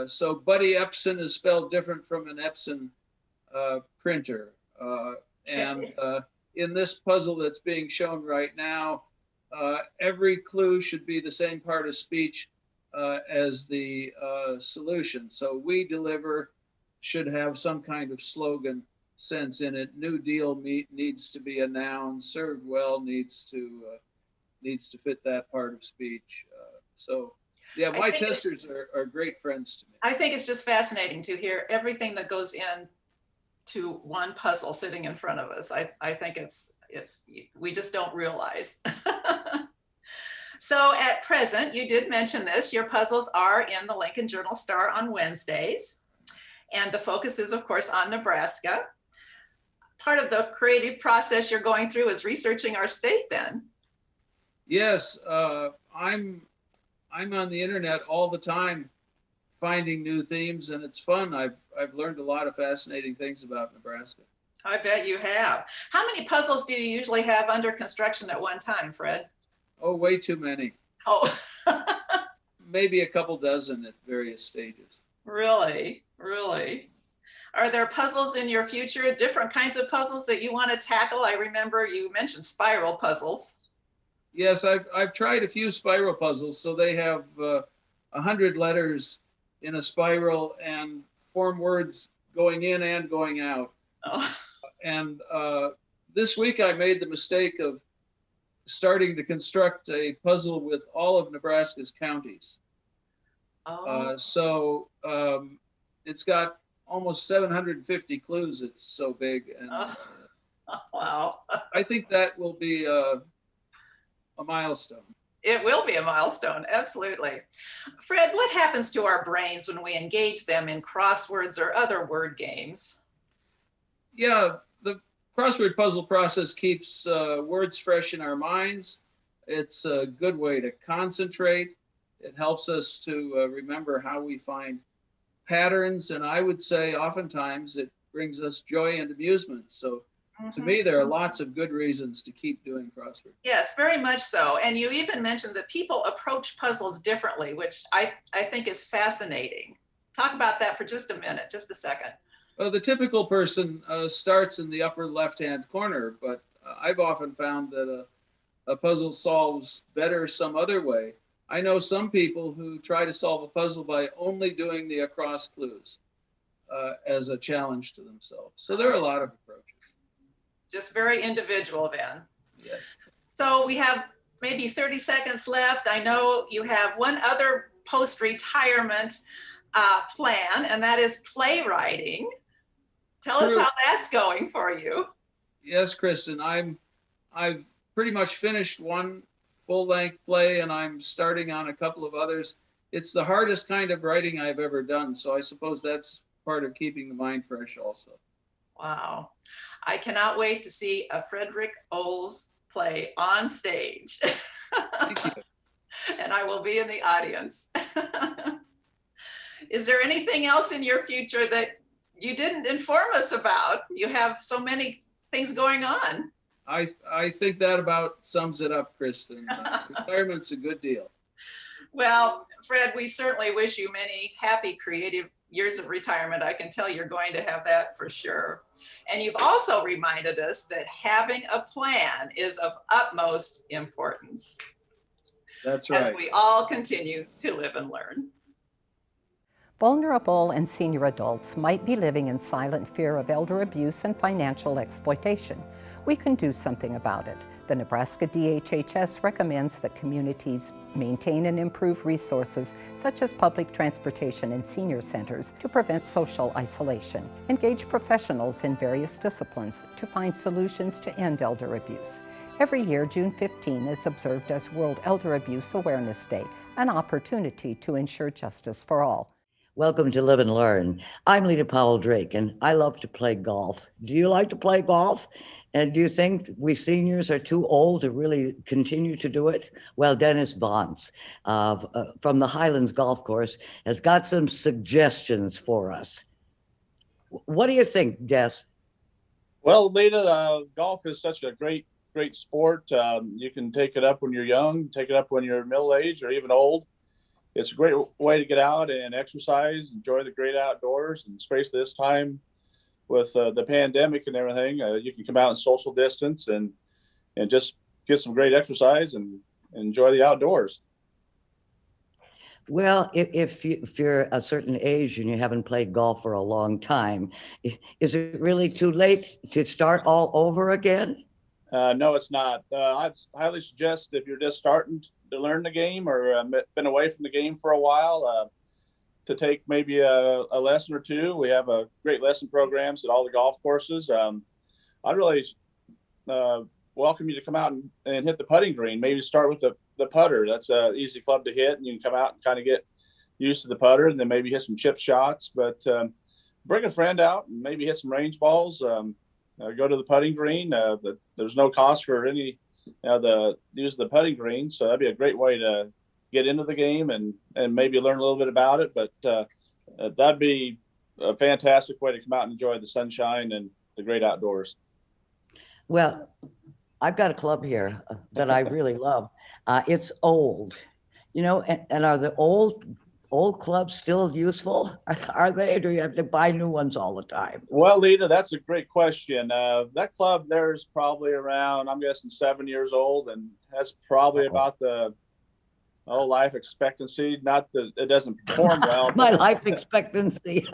So Buddy Epson is spelled different from an Epson printer. And in this puzzle that's being shown right now, every clue should be the same part of speech as the solution. So we deliver should have some kind of slogan sense in it. New Deal needs to be a noun. Served well needs to fit that part of speech. So yeah, my testers are great friends to me. I think it's just fascinating to hear everything that goes in to one puzzle sitting in front of us. I think it's we just don't realize. So at present, you did mention this, your puzzles are in the Lincoln Journal Star on Wednesdays. And the focus is, of course, on Nebraska. Part of the creative process you're going through is researching our state then. Yes, I'm on the internet all the time finding new themes, and it's fun. I've learned a lot of fascinating things about Nebraska. I bet you have. How many puzzles do you usually have under construction at one time, Fred? Oh, way too many. Oh. Maybe a couple dozen at various stages. Really? Really? Are there puzzles in your future, different kinds of puzzles that you want to tackle? I remember you mentioned spiral puzzles. Yes, I've tried a few spiral puzzles. So they have 100 letters in a spiral and form words going in and going out. Oh. And this week I made the mistake of starting to construct a puzzle with all of Nebraska's counties. Oh. So it's got almost 750 clues. It's so big. And wow. I think that will be a milestone. It will be a milestone, absolutely. Fred, what happens to our brains when we engage them in crosswords or other word games? Yeah, the crossword puzzle process keeps words fresh in our minds. It's a good way to concentrate. It helps us to remember how we find patterns. And I would say oftentimes it brings us joy and amusement. So to me, there are lots of good reasons to keep doing crossword. Yes, very much so. And you even mentioned that people approach puzzles differently, which I think is fascinating. Talk about that for just a minute, just a second. Well, the typical person starts in the upper left-hand corner, but I've often found that a puzzle solves better some other way. I know some people who try to solve a puzzle by only doing the across clues as a challenge to themselves. So there are a lot of approaches. Just very individual then. Yes. So we have maybe 30 seconds left. I know you have one other post-retirement plan, and that is playwriting. Tell us how that's going for you. Yes, Kristen, I've pretty much finished one full-length play, and I'm starting on a couple of others. It's the hardest kind of writing I've ever done, so I suppose that's part of keeping the mind fresh also. Wow. I cannot wait to see a Frederick Oles play on stage. Thank you. And I will be in the audience. Is there anything else in your future that you didn't inform us about? You have so many things going on. I think that about sums it up, Kristen. Retirement's a good deal. Well, Fred, we certainly wish you many happy, creative years of retirement. I can tell you're going to have that for sure. And you've also reminded us that having a plan is of utmost importance. That's right. As we all continue to live and learn. Vulnerable and senior adults might be living in silent fear of elder abuse and financial exploitation. We can do something about it. The Nebraska DHHS recommends that communities maintain and improve resources such as public transportation and senior centers to prevent social isolation. Engage professionals in various disciplines to find solutions to end elder abuse. Every year, June 15 is observed as World Elder Abuse Awareness Day, an opportunity to ensure justice for all. Welcome to Live and Learn. I'm Lita Powell Drake, and I love to play golf. Do you like to play golf? And do you think we seniors are too old to really continue to do it? Well, Dennis Vance from the Highlands Golf Course has got some suggestions for us. What do you think, Des? Well, Lita, golf is such a great sport. You can take it up when you're young, take it up when you're middle-aged or even old. It's a great way to get out and exercise, enjoy the great outdoors, and especially this time with the pandemic and everything, you can come out and social distance and just get some great exercise and enjoy the outdoors. Well, if you're a certain age and you haven't played golf for a long time, is it really too late to start all over again? No, it's not. I'd highly suggest if you're just starting to learn the game or been away from the game for a while, to take maybe a lesson or two. We have a great lesson programs at all the golf courses. I'd really welcome you to come out and hit the putting green. Maybe start with the putter. That's an easy club to hit, and you can come out and kind of get used to the putter, and then maybe hit some chip shots. But bring a friend out and maybe hit some range balls. Go to the putting green. There's no cost for any the use of the putting green, so that'd be a great way to get into the game and maybe learn a little bit about it. But that'd be a fantastic way to come out and enjoy the sunshine and the great outdoors. Well, I've got a club here that I really love. It's old, and are the old clubs still useful? Are they, or do you have to buy new ones all the time? Well, Lita, that's a great question. That club there's probably around, I'm guessing, 7 years old, and that's probably about the life expectancy. Not that it doesn't perform well. My life expectancy.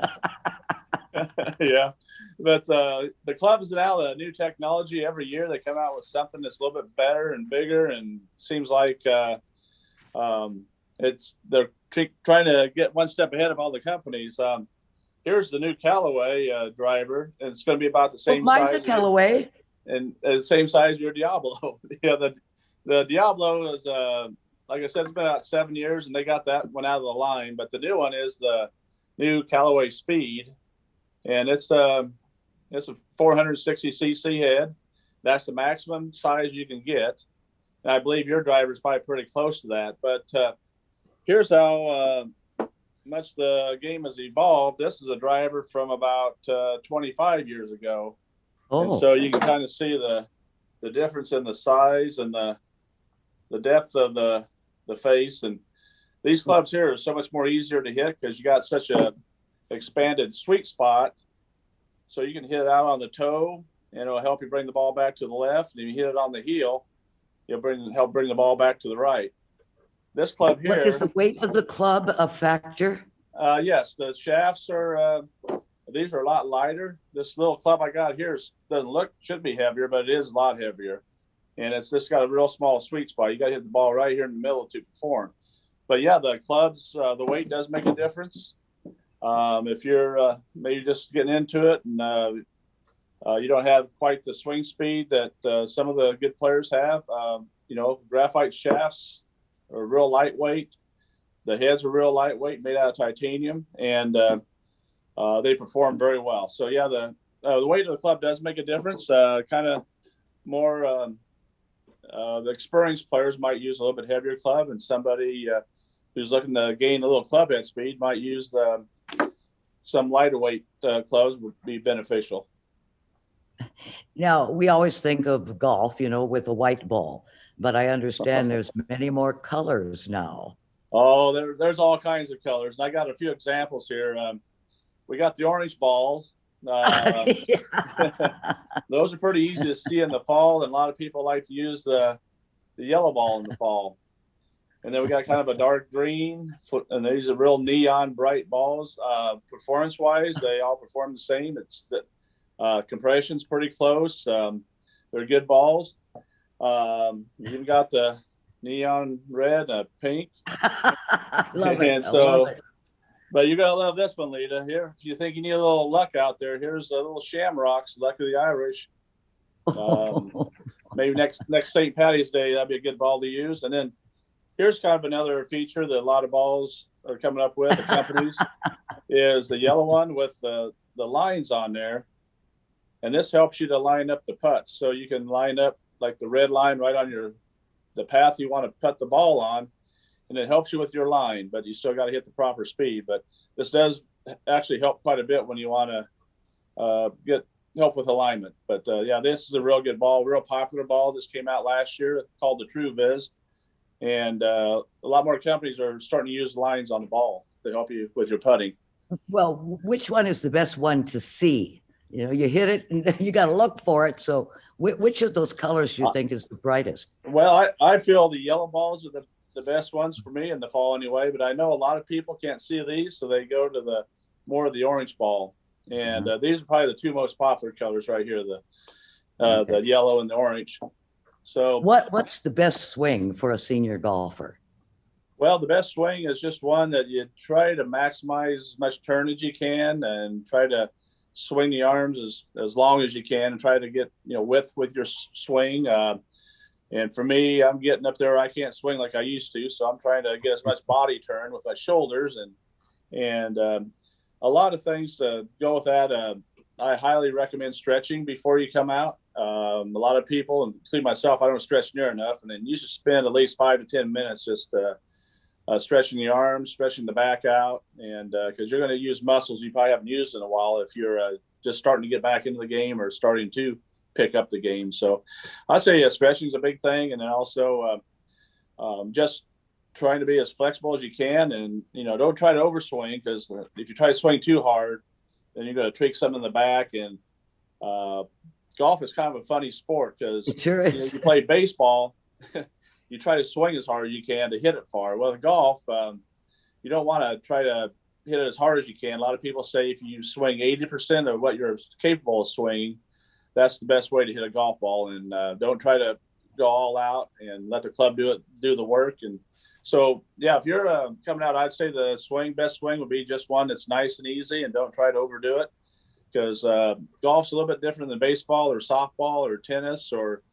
Yeah, but the clubs now, the new technology, every year they come out with something that's a little bit better and bigger, and seems like they're trying to get one step ahead of all the companies. Here's the new Callaway driver, and it's going to be about the same size. Mine's a Callaway. And the same size as your Diablo. Yeah, the Diablo is like I said, it's been out 7 years, and they got that one out of the line. But the new one is the new Callaway Speed, and it's a 460cc head. That's the maximum size you can get. And I believe your driver is probably pretty close to that. But here's how much the game has evolved. This is a driver from about 25 years ago. Oh. And so you can kind of see the difference in the size and the depth of the face. And these clubs here are so much more easier to hit because you got such a expanded sweet spot. So you can hit it out on the toe, and it'll help you bring the ball back to the left. And if you hit it on the heel, you'll help bring the ball back to the right. This club here. Is the weight of the club a factor? Yes, the shafts are. These are a lot lighter. This little club I got here should be heavier, but it is a lot heavier. and it's just got a real small sweet spot. You got to hit the ball right here in the middle to perform. But yeah, the clubs, the weight does make a difference. If you're maybe just getting into it and you don't have quite the swing speed that some of the good players have, graphite shafts are real lightweight. The heads are real lightweight, made out of titanium, and they perform very well. So yeah, the weight of the club does make a difference. Kind of more the experienced players might use a little bit heavier club, and somebody who's looking to gain a little club head speed might use some lighter weight clubs would be beneficial. Now, we always think of golf, with a white ball, but I understand there's many more colors now. Oh, there's all kinds of colors. And I got a few examples here. We got the orange balls. Those are pretty easy to see in the fall, and a lot of people like to use the yellow ball in the fall. And then we got kind of a dark green, and these are real neon bright balls. Performance-wise, they all perform the same. It's the compression's pretty close. They're good balls. You even got the neon red, pink. Love it. And so, but you're gonna love this one, Lita. Here, if you think you need a little luck out there, here's a little Shamrocks, Luck of the Irish. Maybe next St. Patty's Day, that'd be a good ball to use. And then here's kind of another feature that a lot of balls are coming up with, the companies, is the yellow one with the lines on there. And this helps you to line up the putts. So you can line up like the red line right on the path you want to putt the ball on, and it helps you with your line, but you still got to hit the proper speed. But this does actually help quite a bit when you want to get help with alignment. But yeah, this is a real good ball, real popular ball. This came out last year called the True Viz. And a lot more companies are starting to use lines on the ball to help you with your putting. Well, which one is the best one to see? You hit it and you got to look for it. So which of those colors do you think is the brightest? Well, I feel the yellow balls are the best ones for me in the fall anyway, but I know a lot of people can't see these, so they go to more of the orange ball. And these are probably the two most popular colors right here, the yellow and the orange. So what's the best swing for a senior golfer? Well, the best swing is just one that you try to maximize as much turn as you can and try to swing the arms as long as you can and try to get width with your swing. And for me, I'm getting up there. I can't swing like I used to, so I'm trying to get as much body turn with my shoulders and a lot of things to go with that. I highly recommend stretching before you come out. A lot of people, including myself, I don't stretch near enough, and then you should spend at least 5 to 10 minutes just stretching the arms, stretching the back out, and because you're going to use muscles you probably haven't used in a while if you're just starting to get back into the game or starting to pick up the game. So I say stretching is a big thing, and then also just trying to be as flexible as you can, and don't try to overswing, because if you try to swing too hard, then you're going to tweak something in the back. And golf is kind of a funny sport because you play baseball, you try to swing as hard as you can to hit it far. Well, with golf, you don't want to try to hit it as hard as you can. A lot of people say if you swing 80% of what you're capable of swinging, that's the best way to hit a golf ball. And don't try to go all out and let the club do the work. And so, yeah, if you're coming out, I'd say the best swing would be just one that's nice and easy, and don't try to overdo it, because golf's a little bit different than baseball or softball or tennis or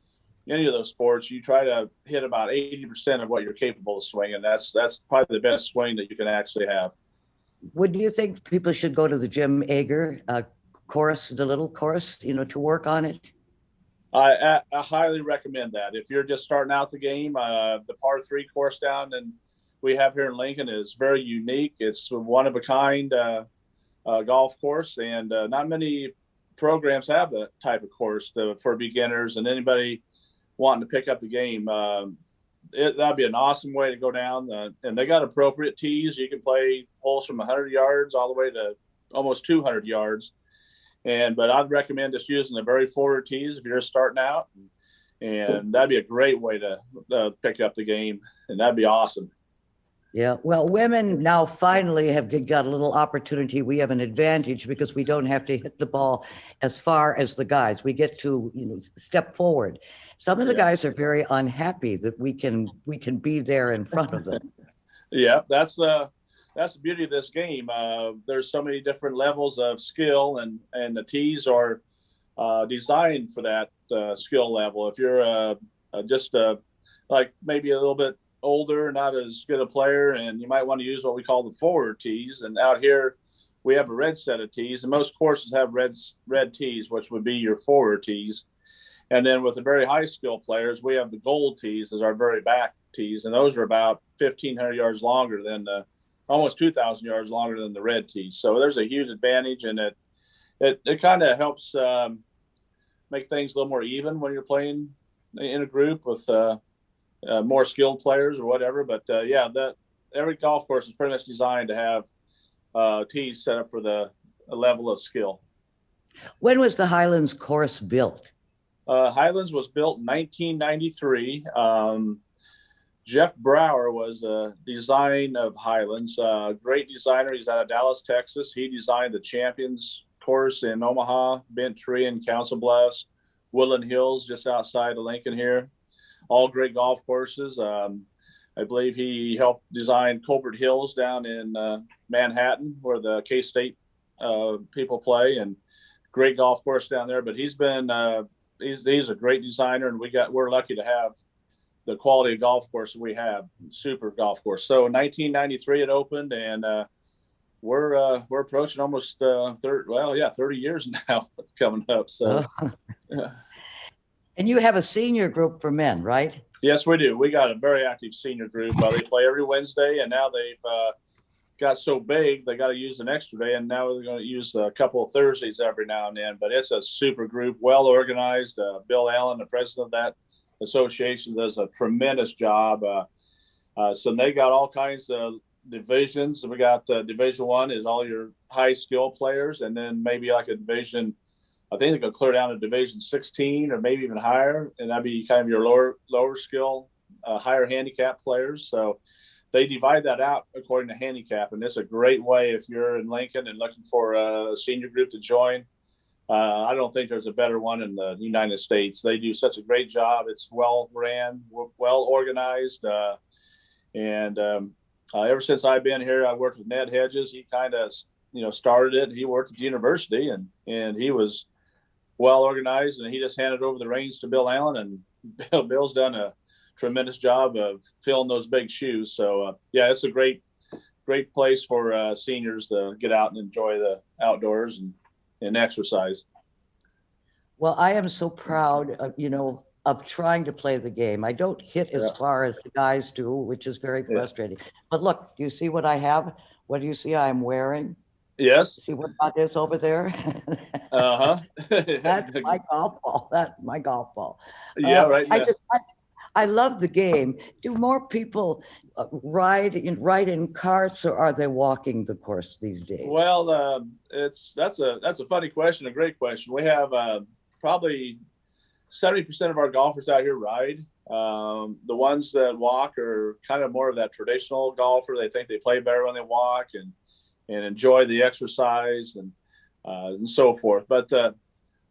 any of those sports. You try to hit about 80% of what you're capable of swinging. That's probably the best swing that you can actually have. Would you think people should go to the Jim Ager course, the little course, to work on it? I highly recommend that. If you're just starting out the game, the par 3 course down and we have here in Lincoln is very unique. It's one of a kind golf course, and not many programs have that type of course for beginners and anybody wanting to pick up the game. That'd be an awesome way to go down. And they got appropriate tees. You can play holes from 100 yards all the way to almost 200 yards. But I'd recommend just using the very forward tees if you're starting out, and that'd be a great way to pick up the game, and that'd be awesome. Yeah, well, women now finally have got a little opportunity. We have an advantage because we don't have to hit the ball as far as the guys. We get to, step forward. Some of the guys are very unhappy that we can be there in front of them. Yeah, that's the beauty of this game. There's so many different levels of skill, and the tees are designed for that skill level. If you're just like maybe a little bit older, not as good a player, and you might want to use what we call the forward tees. And out here, we have a red set of tees, and most courses have red tees, which would be your forward tees. And then with the very high skill players, we have the gold tees as our very back tees, and those are about 1,500 yards longer than almost 2,000 yards longer than the red tees. So there's a huge advantage, and it kind of helps make things a little more even when you're playing in a group with more skilled players or whatever. But every golf course is pretty much designed to have tees set up for the level of skill. When was the Highlands course built? Highlands was built in 1993. Jeff Brower was a design of Highlands, great designer. He's out of Dallas, Texas. He designed the Champions course in Omaha, Bent Tree and Council Bluffs, Woodland Hills just outside of Lincoln here. All great golf courses. I believe he helped design Colbert Hills down in Manhattan, where the K-State people play, and great golf course down there. But he's been he's a great designer, and we're lucky to have the quality of golf course that we have. Super golf course. So in 1993 it opened, and we're approaching almost 30 years now coming up. So yeah. And you have a senior group for men, right? Yes, we do. We got a very active senior group. They play every Wednesday, and now they've got so big they got to use an extra day, and now they're going to use a couple of Thursdays every now and then. But it's a super group, well organized. Bill Allen, the president of that association, does a tremendous job. So they got all kinds of divisions. We got Division One is all your high skill players, and then maybe like a division, I think they could clear down to Division 16 or maybe even higher, and that'd be kind of your lower skill, higher handicap players. So they divide that out according to handicap, and it's a great way if you're in Lincoln and looking for a senior group to join. I don't think there's a better one in the United States. They do such a great job. It's well ran, well organized, and ever since I've been here, I worked with Ned Hedges. He kind of started it. He worked at the university, and he was well organized, and he just handed over the reins to Bill Allen, and Bill's done a tremendous job of filling those big shoes. So it's a great place for seniors to get out and enjoy the outdoors and exercise. Well, I am so proud of trying to play the game. I don't hit as far as the guys do, which is very frustrating. But look, do you see what I have? What do you see I'm wearing? Yes. See what that is over there? That's my golf ball. That's my golf ball. Yeah, right. Yeah. I love the game. Do more people ride in carts, or are they walking the course these days? Well, that's a funny question, a great question. We have probably 70% of our golfers out here ride. The ones that walk are kind of more of that traditional golfer. They think they play better when they walk and enjoy the exercise and so forth. But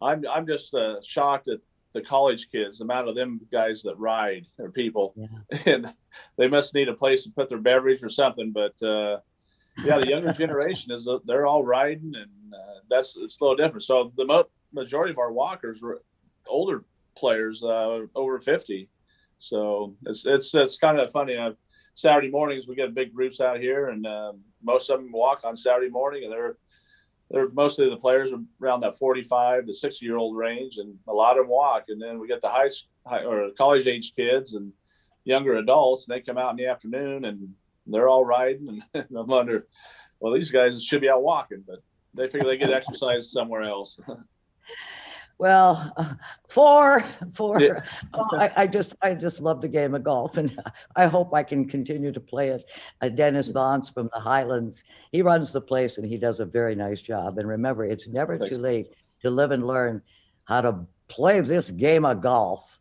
I'm just shocked at the college kids, the amount of them guys that ride or people, and they must need a place to put their beverage or something. But the younger generation they're all riding, and it's a little different. So the majority of our walkers were older players, over 50. So it's kind of funny. Saturday mornings we get big groups out here, and most of them walk on Saturday morning, and they're mostly the players around that 45 to 60-year-old range, and a lot of them walk. And then we get the high or college age kids and younger adults, and they come out in the afternoon and they're all riding. And I wonder, well, these guys should be out walking, but they figure they get exercise somewhere else. Well, four. Yeah. I just love the game of golf, and I hope I can continue to play it. Dennis Vance from the Highlands, he runs the place, and he does a very nice job. And remember, it's never too late to live and learn how to play this game of golf.